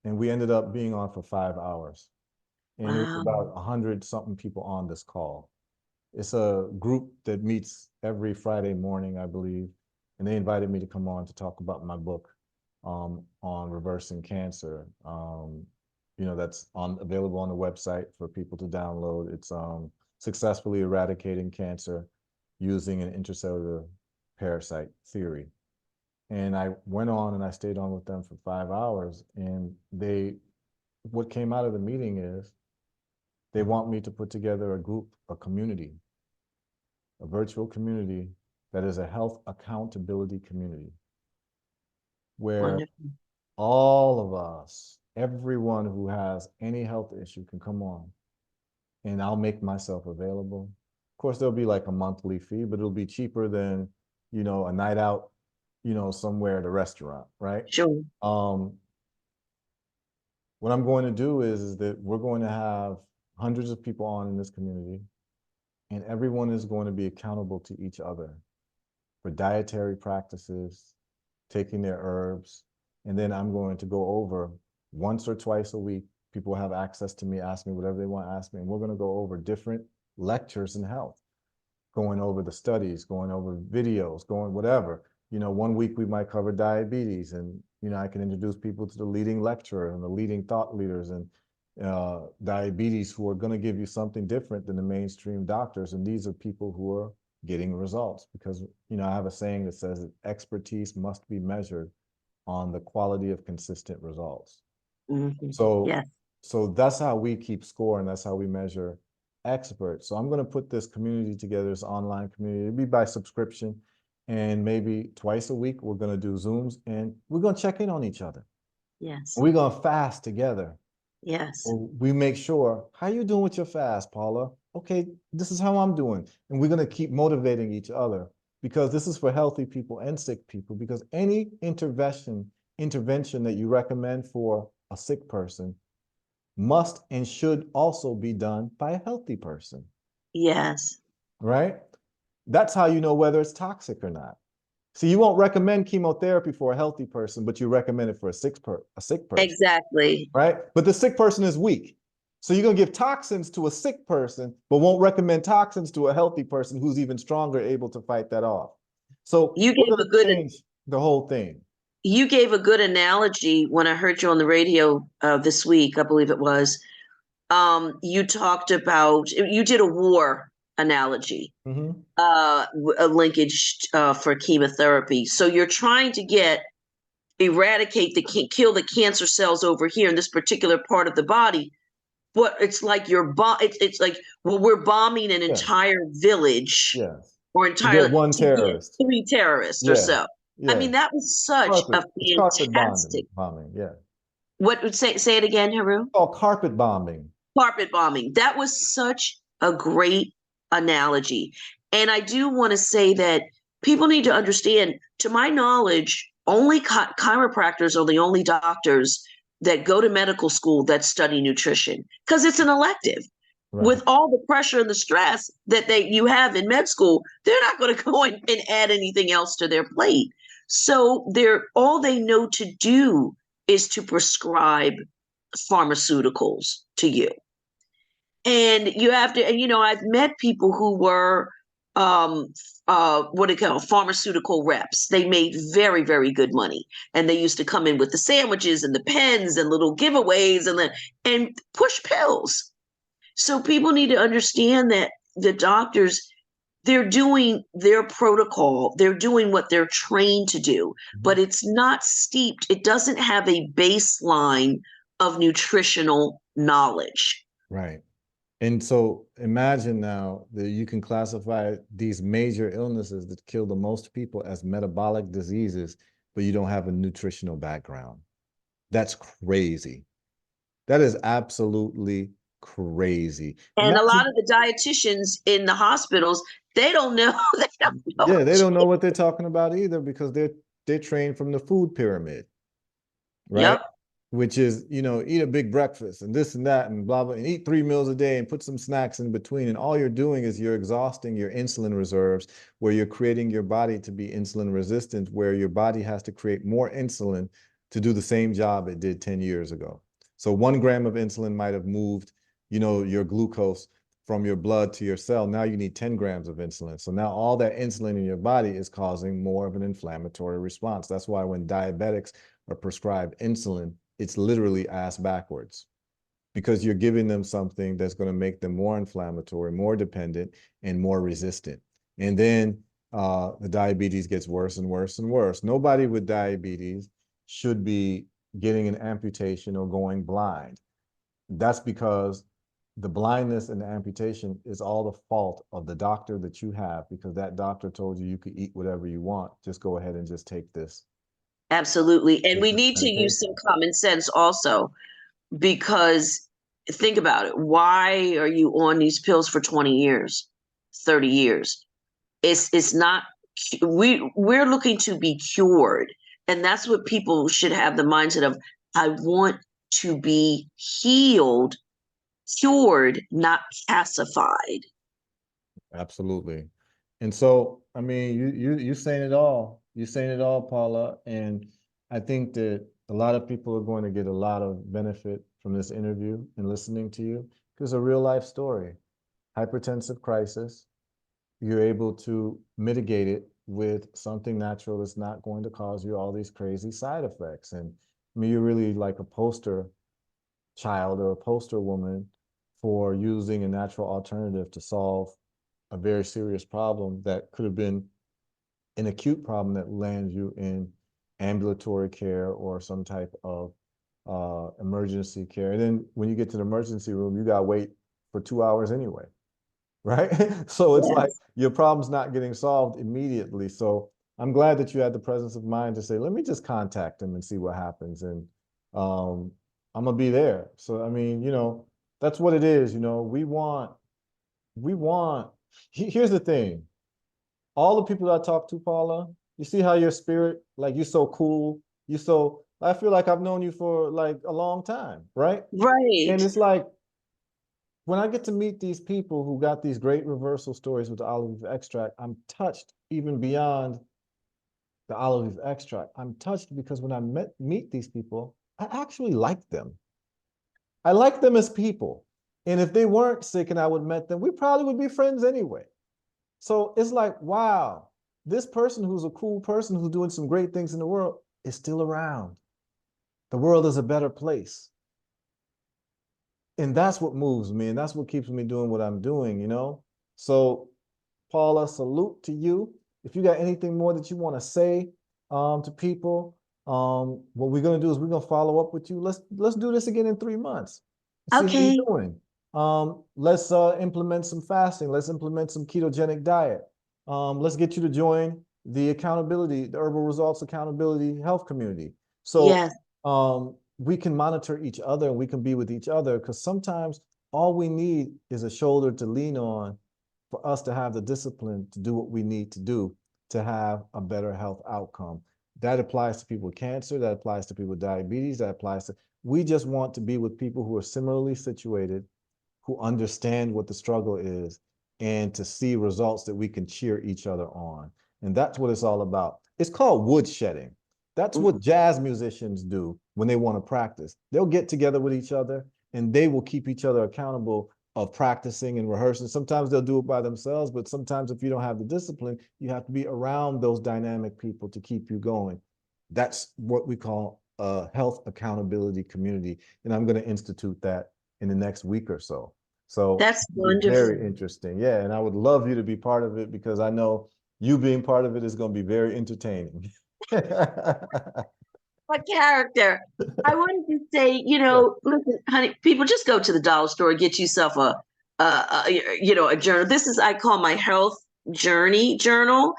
[SPEAKER 1] and we ended up being on for 5 hours. And it was
[SPEAKER 2] Wow.
[SPEAKER 1] about 100 something people on this call. It's a group that meets every Friday morning, I believe, and they invited me to come on to talk about my book on reversing cancer. That's available on the website for people to download. It's successfully eradicating cancer using an intracellular parasite theory. And I went on and I stayed on with them for 5 hours. And what came out of the meeting is they want me to put together a group, a community, a virtual community that is a health accountability community where
[SPEAKER 2] Wonderful.
[SPEAKER 1] all of us, everyone who has any health issue can come on, and I'll make myself available. Of course, there'll be like a monthly fee, but it'll be cheaper than, a night out, somewhere at a restaurant, right?
[SPEAKER 2] Sure.
[SPEAKER 1] What I'm going to do is that we're going to have hundreds of people on in this community, and everyone is going to be accountable to each other for dietary practices, taking their herbs, and then I'm going to go over once or twice a week. People have access to me, ask me whatever they want to ask me, and we're going to go over different lectures in health, going over the studies, going over videos, going whatever. 1 week we might cover diabetes, and I can introduce people to the leading lecturer and the leading thought leaders and diabetes who are going to give you something different than the mainstream doctors. And these are people who are getting results because, I have a saying that says that expertise must be measured on the quality of consistent results.
[SPEAKER 2] Mm-hmm.
[SPEAKER 1] So,
[SPEAKER 2] Yes.
[SPEAKER 1] so that's how we keep score, and that's how we measure experts. So I'm going to put this community together, this online community. It'll be by subscription, and maybe twice a week we're going to do Zooms, and we're going to check in on each other.
[SPEAKER 2] Yes.
[SPEAKER 1] We're going to fast together.
[SPEAKER 2] Yes.
[SPEAKER 1] We make sure, how you doing with your fast, Paula? Okay, this is how I'm doing. And we're going to keep motivating each other because this is for healthy people and sick people, because any intervention that you recommend for a sick person must and should also be done by a healthy person.
[SPEAKER 2] Yes.
[SPEAKER 1] Right? That's how you know whether it's toxic or not. See, you won't recommend chemotherapy for a healthy person, but you recommend it for a sick person.
[SPEAKER 2] Exactly.
[SPEAKER 1] Right? But the sick person is weak. So you're going to give toxins to a sick person, but won't recommend toxins to a healthy person who's even stronger, able to fight that off. So
[SPEAKER 2] You
[SPEAKER 1] we're
[SPEAKER 2] gave
[SPEAKER 1] going
[SPEAKER 2] a
[SPEAKER 1] to
[SPEAKER 2] good
[SPEAKER 1] change the whole thing.
[SPEAKER 2] you gave a good analogy when I heard you on the radio this week, I believe it was. You talked about, you did a war analogy,
[SPEAKER 1] Mm-hmm.
[SPEAKER 2] a linkage for chemotherapy. So you're trying to kill the cancer cells over here in this particular part of the body. But it's like it's like, well, we're bombing an
[SPEAKER 1] Yes.
[SPEAKER 2] entire village
[SPEAKER 1] Yes.
[SPEAKER 2] or
[SPEAKER 1] To get
[SPEAKER 2] entirely
[SPEAKER 1] one
[SPEAKER 2] to get
[SPEAKER 1] terrorist.
[SPEAKER 2] 3 terrorists or
[SPEAKER 1] Yeah.
[SPEAKER 2] so. I
[SPEAKER 1] Yeah.
[SPEAKER 2] mean, that was such a
[SPEAKER 1] It's carpet
[SPEAKER 2] fantastic.
[SPEAKER 1] bombing. Yeah.
[SPEAKER 2] What would say it again, Haru?
[SPEAKER 1] It's called carpet bombing.
[SPEAKER 2] Carpet bombing. That was such a great analogy. And I do want to say that people need to understand, to my knowledge, only chiropractors are the only doctors that go to medical school that study nutrition because it's an elective.
[SPEAKER 1] Right.
[SPEAKER 2] With all the pressure and the stress that you have in med school, they're not going to go and add anything else to their plate. So all they know to do is to prescribe pharmaceuticals to you. And you have to, and I've met people who were what do you call pharmaceutical reps. They made very, very good money. And they used to come in with the sandwiches and the pens and little giveaways and push pills. So people need to understand that the doctors, they're doing their protocol, they're doing what they're trained to do, but it's not steeped, it doesn't have a baseline of nutritional knowledge.
[SPEAKER 1] Right. And so imagine now that you can classify these major illnesses that kill the most people as metabolic diseases, but you don't have a nutritional background. That's crazy. That is absolutely crazy.
[SPEAKER 2] And a lot
[SPEAKER 1] Imagine,
[SPEAKER 2] of the dietitians in the hospitals, they don't know. They don't know.
[SPEAKER 1] yeah, they don't know what they're talking about either because they're trained from the food pyramid, right?
[SPEAKER 2] Yep.
[SPEAKER 1] Which is, eat a big breakfast and this and that and blah, blah, and eat 3 meals a day and put some snacks in between. And all you're doing is you're exhausting your insulin reserves, where you're creating your body to be insulin resistant, where your body has to create more insulin to do the same job it did 10 years ago. So 1 gram of insulin might have moved, your glucose from your blood to your cell. Now you need 10 grams of insulin. So now all that insulin in your body is causing more of an inflammatory response. That's why when diabetics are prescribed insulin, it's literally ass backwards, because you're giving them something that's going to make them more inflammatory, more dependent, and more resistant. And then the diabetes gets worse and worse and worse. Nobody with diabetes should be getting an amputation or going blind. That's because the blindness and the amputation is all the fault of the doctor that you have, because that doctor told you you could eat whatever you want. Just go ahead and just take
[SPEAKER 2] Absolutely. And we
[SPEAKER 1] this
[SPEAKER 2] need to use some
[SPEAKER 1] medication.
[SPEAKER 2] common sense also, because think about it. Why are you on these pills for 20 years, 30 years? It's not, we're looking to be cured. And that's what people should have the mindset of. I want to be healed, cured, not pacified.
[SPEAKER 1] Absolutely. And so, I mean, you saying it all. You saying it all, Paula. And I think that a lot of people are going to get a lot of benefit from this interview and listening to you, because it's a real life story. Hypertensive crisis, you're able to mitigate it with something natural that's not going to cause you all these crazy side effects. And I mean, you're really like a poster child or a poster woman for using a natural alternative to solve a very serious problem that could have been an acute problem that lands you in ambulatory care or some type of emergency care. And then when you get to the emergency room, you got to wait for 2 hours anyway, right? So it's like
[SPEAKER 2] Yes.
[SPEAKER 1] your problem's not getting solved immediately. So I'm glad that you had the presence of mind to say, let me just contact him and see what happens. And um, I'm gonna be there. So I mean, that's what it is. We want. Here's the thing. All the people that I talk to, Paula, you see how your spirit, like you're so cool. I feel like I've known you for like a long time, right?
[SPEAKER 2] Right.
[SPEAKER 1] And it's like when I get to meet these people who got these great reversal stories with the olive leaf extract, I'm touched even beyond the olive leaf extract. I'm touched because when meet these people, I actually like them. I like them as people. And if they weren't sick and I would met them, we probably would be friends anyway. So it's like, wow, this person who's a cool person who's doing some great things in the world is still around. The world is a better place. And that's what moves me. And that's what keeps me doing what I'm doing. So, Paula, salute to you. If you got anything more that you want to say to people, what we're gonna do is we're gonna follow up with you. Let's do this again in 3 months and see how you're
[SPEAKER 2] Okay.
[SPEAKER 1] doing. Let's implement some fasting. Let's implement some ketogenic diet. Let's get you to join the Herbal Results Accountability Health Community. So
[SPEAKER 2] Yes.
[SPEAKER 1] we can monitor each other and we can be with each other, because sometimes all we need is a shoulder to lean on for us to have the discipline to do what we need to do to have a better health outcome. That applies to people with cancer, that applies to people with diabetes, we just want to be with people who are similarly situated, who understand what the struggle is, and to see results that we can cheer each other on. And that's what it's all about. It's called woodshedding. That's what jazz musicians do when they want to practice. They'll get together with each other and they will keep each other accountable of practicing and rehearsing. Sometimes they'll do it by themselves, but sometimes if you don't have the discipline, you have to be around those dynamic people to keep you going. That's what we call a health accountability community. And I'm going to institute that in the next week or so. So
[SPEAKER 2] That's
[SPEAKER 1] it'll be very
[SPEAKER 2] wonderful.
[SPEAKER 1] interesting. Yeah. And I would love you to be part of it, because I know you being part of it is going to be very entertaining.
[SPEAKER 2] What character? I wanted to say,
[SPEAKER 1] Yeah.
[SPEAKER 2] listen, honey, people, just go to the dollar store, get yourself a journal. This is, I call my health journey journal.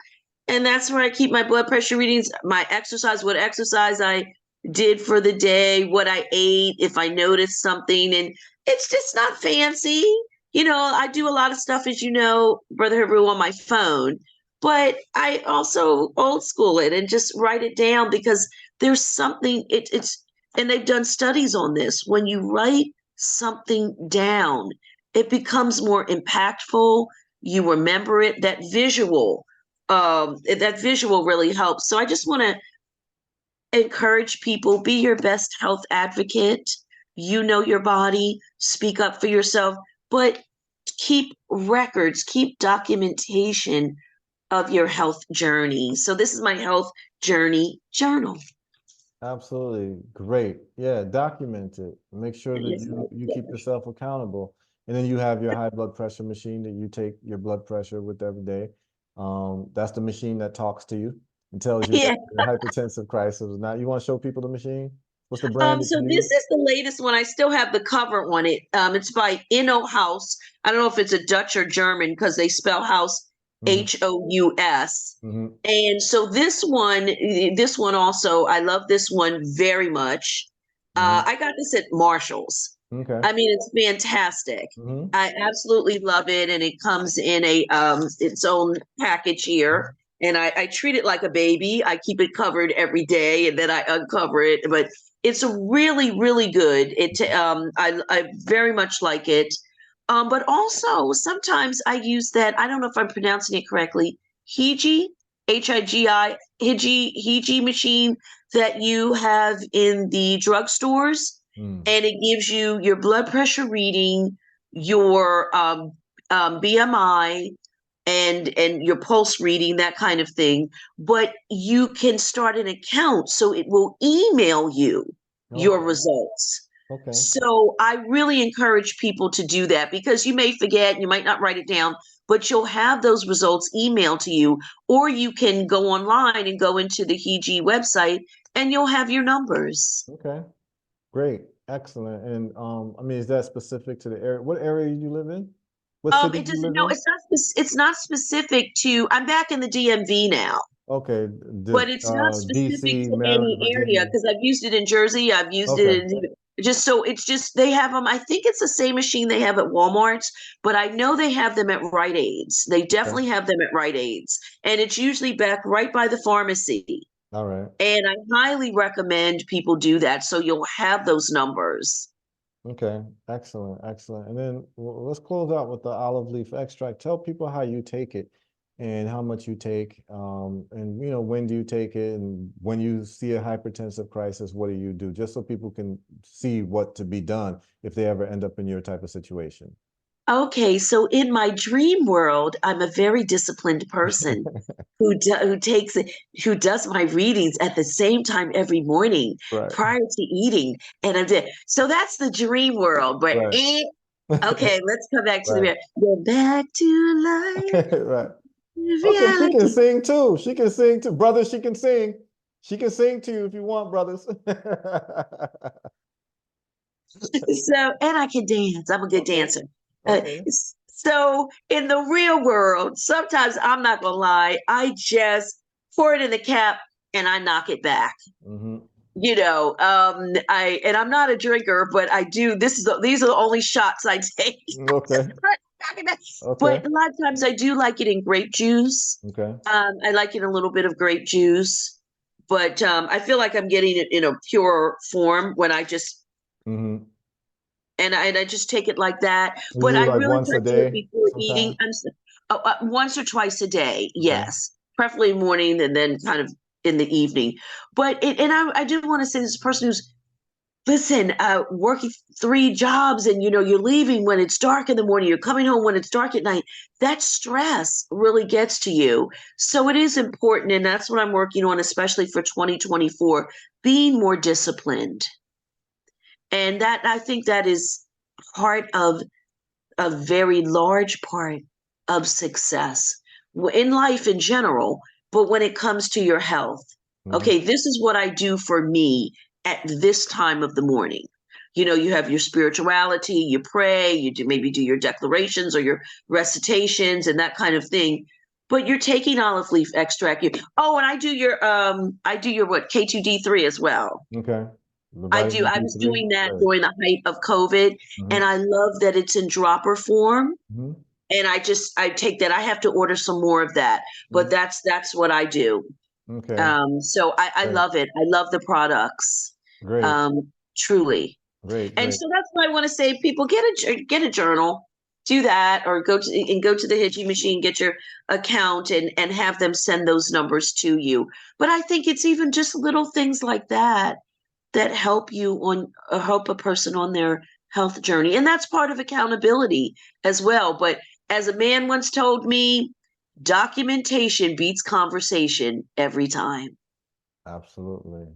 [SPEAKER 2] And that's where I keep my blood pressure readings, my exercise, what exercise I did for the day, what I ate, if I noticed something. And it's just not fancy. I do a lot of stuff, as you know, Brother Herbal, on my phone, but I also old school it and just write it down, because there's something, and they've done studies on this. When you write something down, it becomes more impactful. You remember it. That visual really helps. So I just want to encourage people: be your best health advocate. You know your body, speak up for yourself, but keep records, keep documentation of your health journey. So this is my health journey journal.
[SPEAKER 1] Absolutely. Great. Yeah, document it. Make sure that
[SPEAKER 2] Yes,
[SPEAKER 1] you
[SPEAKER 2] yes.
[SPEAKER 1] keep yourself accountable. And then you have your high blood pressure machine that you take your blood pressure with every day. That's the machine that talks to you and tells you that
[SPEAKER 2] Yeah.
[SPEAKER 1] you're in a hypertensive crisis. Now, you want to show people the machine? What's the brand that
[SPEAKER 2] So
[SPEAKER 1] you
[SPEAKER 2] this
[SPEAKER 1] use?
[SPEAKER 2] is the latest one. I still have the cover on it. It's by Inno House. I don't know if it's a Dutch or German because they spell house
[SPEAKER 1] Hmm.
[SPEAKER 2] Hous.
[SPEAKER 1] Hmm.
[SPEAKER 2] And so this one also, I love this one very much.
[SPEAKER 1] Hmm.
[SPEAKER 2] I got this at Marshall's.
[SPEAKER 1] Okay.
[SPEAKER 2] I mean, it's fantastic.
[SPEAKER 1] Hmm.
[SPEAKER 2] I absolutely love it, and it comes in a its own package here. And I treat it like a baby. I keep it covered every day, and then I uncover it. But it's really, really good. I very much like it. But also sometimes I use that. I don't know if I'm pronouncing it correctly. Higi, Higi machine that you have in the drugstores,
[SPEAKER 1] Mm.
[SPEAKER 2] and it gives you your blood pressure reading, your BMI, and your pulse reading, that kind of thing. But you can start an account, so it will email you your
[SPEAKER 1] Okay.
[SPEAKER 2] results.
[SPEAKER 1] Okay.
[SPEAKER 2] So I really encourage people to do that because you may forget, you might not write it down, but you'll have those results emailed to you, or you can go online and go into the HEG website and you'll have your numbers.
[SPEAKER 1] Okay. Great. Excellent. And I mean, is that specific to the area? What area do you live in? What city
[SPEAKER 2] It
[SPEAKER 1] do you
[SPEAKER 2] doesn't.
[SPEAKER 1] live
[SPEAKER 2] No,
[SPEAKER 1] in?
[SPEAKER 2] it's not specific to. I'm back in the DMV now,
[SPEAKER 1] Okay.
[SPEAKER 2] but it's not specific
[SPEAKER 1] DC,
[SPEAKER 2] to
[SPEAKER 1] Maryland,
[SPEAKER 2] any area
[SPEAKER 1] Virginia.
[SPEAKER 2] because I've used it in Jersey. I've used
[SPEAKER 1] Okay.
[SPEAKER 2] it in just so it's just they have them. I think it's the same machine they have at Walmart's, but I know they have them at Rite Aids. They
[SPEAKER 1] Okay.
[SPEAKER 2] definitely have them at Rite Aids, and it's usually back right by the pharmacy.
[SPEAKER 1] All right.
[SPEAKER 2] And I highly recommend people do that so you'll have those numbers.
[SPEAKER 1] Okay. Excellent. Excellent. And then let's close out with the olive leaf extract. Tell people how you take it and how much you take. And when do you take it? And when you see a hypertensive crisis, what do you do? Just so people can see what to be done if they ever end up in your type of situation.
[SPEAKER 2] Okay, so in my dream world, I'm a very disciplined person who does my readings at the same time every morning
[SPEAKER 1] Right.
[SPEAKER 2] prior to eating, and I'm there. So that's the dream world. But
[SPEAKER 1] Right.
[SPEAKER 2] okay, let's come back to the
[SPEAKER 1] Right.
[SPEAKER 2] real. Go back to life,
[SPEAKER 1] Right. Okay, she can
[SPEAKER 2] reality.
[SPEAKER 1] sing too. She can sing too. Brothers, she can sing. She can sing to you if you want, brothers.
[SPEAKER 2] So, and I can dance. I'm a good
[SPEAKER 1] Okay.
[SPEAKER 2] dancer. Uh,
[SPEAKER 1] Okay.
[SPEAKER 2] so in the real world, sometimes I'm not gonna lie, I just pour it in the cap and I knock it back.
[SPEAKER 1] Hmm.
[SPEAKER 2] I'm not a drinker, but I do. These are the only shots I take.
[SPEAKER 1] Okay. Okay.
[SPEAKER 2] But a lot of times I do like it in grape juice.
[SPEAKER 1] Okay.
[SPEAKER 2] I like it in a little bit of grape juice, but I feel like I'm getting it in a pure form when I just
[SPEAKER 1] Hmm.
[SPEAKER 2] and I just take it like that.
[SPEAKER 1] You
[SPEAKER 2] But
[SPEAKER 1] do
[SPEAKER 2] I
[SPEAKER 1] it like
[SPEAKER 2] really
[SPEAKER 1] once
[SPEAKER 2] try
[SPEAKER 1] a
[SPEAKER 2] to do it
[SPEAKER 1] day
[SPEAKER 2] before eating.
[SPEAKER 1] sometime?
[SPEAKER 2] Once or twice a day,
[SPEAKER 1] Okay.
[SPEAKER 2] yes, preferably morning and then kind of in the evening. I do want to say this person who's listen, working three jobs and you're leaving when it's dark in the morning, you're coming home when it's dark at night. That stress really gets to you. So it is important, and that's what I'm working on, especially for 2024, being more disciplined. And that I think that is part of a very large part of success in life in general, but when it comes to your health.
[SPEAKER 1] Hmm.
[SPEAKER 2] Okay, this is what I do for me at this time of the morning. You have your spirituality, you pray, maybe do your declarations or your recitations and that kind of thing. But you're taking olive leaf extract. And I do your what K2D3 as well.
[SPEAKER 1] Okay. The
[SPEAKER 2] I do.
[SPEAKER 1] vitamin
[SPEAKER 2] I was
[SPEAKER 1] D3.
[SPEAKER 2] doing that
[SPEAKER 1] Right.
[SPEAKER 2] during the height of COVID,
[SPEAKER 1] Hmm.
[SPEAKER 2] and I love that it's in dropper form.
[SPEAKER 1] Hmm.
[SPEAKER 2] And I take that. I have to order some more of that, but
[SPEAKER 1] Hmm.
[SPEAKER 2] that's what I do.
[SPEAKER 1] Okay.
[SPEAKER 2] So I
[SPEAKER 1] Great.
[SPEAKER 2] love it. I love the products,
[SPEAKER 1] Great.
[SPEAKER 2] truly.
[SPEAKER 1] Great.
[SPEAKER 2] And
[SPEAKER 1] Great.
[SPEAKER 2] so that's why I want to say, people get a journal, do that, or go to the Higi machine, get your account, and have them send those numbers to you. But I think it's even just little things like that that help you on help a person on their health journey, and that's part of accountability as well. But as a man once told me, documentation beats conversation every time.
[SPEAKER 1] Absolutely.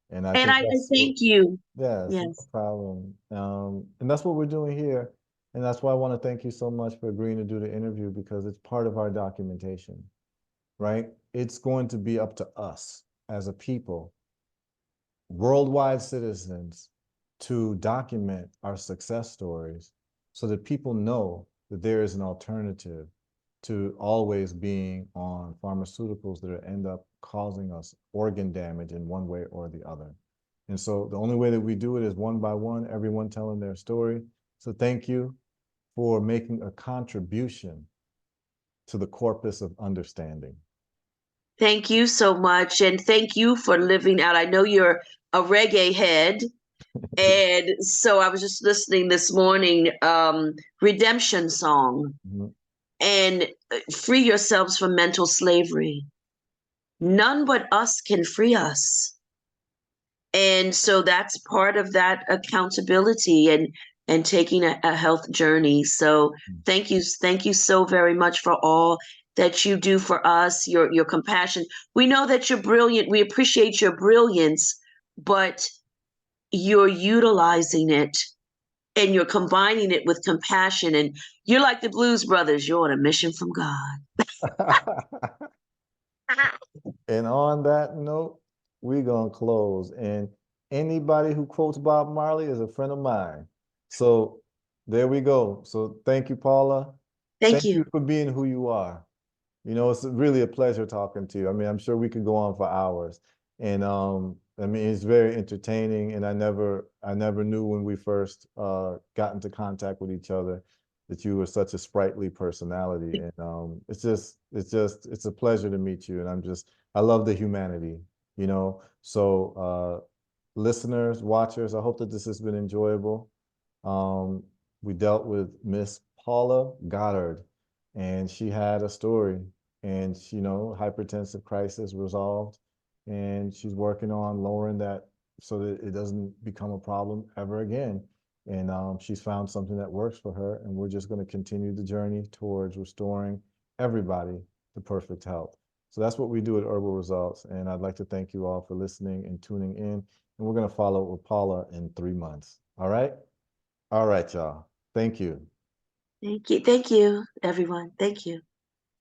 [SPEAKER 1] And I
[SPEAKER 2] And
[SPEAKER 1] think
[SPEAKER 2] I
[SPEAKER 1] that's what,
[SPEAKER 2] thank you.
[SPEAKER 1] yes, no
[SPEAKER 2] Yes.
[SPEAKER 1] problem. And that's what we're doing here. And that's why I want to thank you so much for agreeing to do the interview because it's part of our documentation. right? It's going to be up to us as a people, worldwide citizens, to document our success stories so that people know that there is an alternative to always being on pharmaceuticals that end up causing us organ damage in one way or the other. And so the only way that we do it is one by one, everyone telling their story. So thank you for making a contribution to the corpus of understanding.
[SPEAKER 2] Thank you so much. And thank you for living out. I know you're a reggae head. And so I was just listening this morning, Redemption Song, and free yourselves from mental slavery. None but us can free us. And so that's part of that accountability and taking a health journey. So thank you so very much for all that you do for us, your compassion. We know that you're brilliant. We appreciate your brilliance, but you're utilizing it and you're combining it with compassion, and you're like the Blues Brothers. You're on a mission from God.
[SPEAKER 1] And on that note, we're going to close. And anybody who quotes Bob Marley is a friend of mine. So there we go. So thank you, Paula.
[SPEAKER 2] Thank
[SPEAKER 1] Thank you
[SPEAKER 2] you.
[SPEAKER 1] for being who you are. You know, it's really a pleasure talking to you. I mean, I'm sure we could go on for hours. And I mean, it's very entertaining. And I never knew when we first got into contact with each other that you were such a sprightly personality. And it's a pleasure to meet you. And I love the humanity, you know. So listeners, watchers, I hope that this has been enjoyable. We dealt with Miss Paula Goddard, and she had a story, and you know, hypertensive crisis resolved, and she's working on lowering that so that it doesn't become a problem ever again. And she's found something that works for her, and we're just going to continue the journey towards restoring everybody to perfect health. So that's what we do at Herbal Results, and I'd like to thank you all for listening and tuning in, and we're going to follow up with Paula in 3 months. All right? All right, y'all. Thank you.
[SPEAKER 2] Thank you, everyone. Thank you.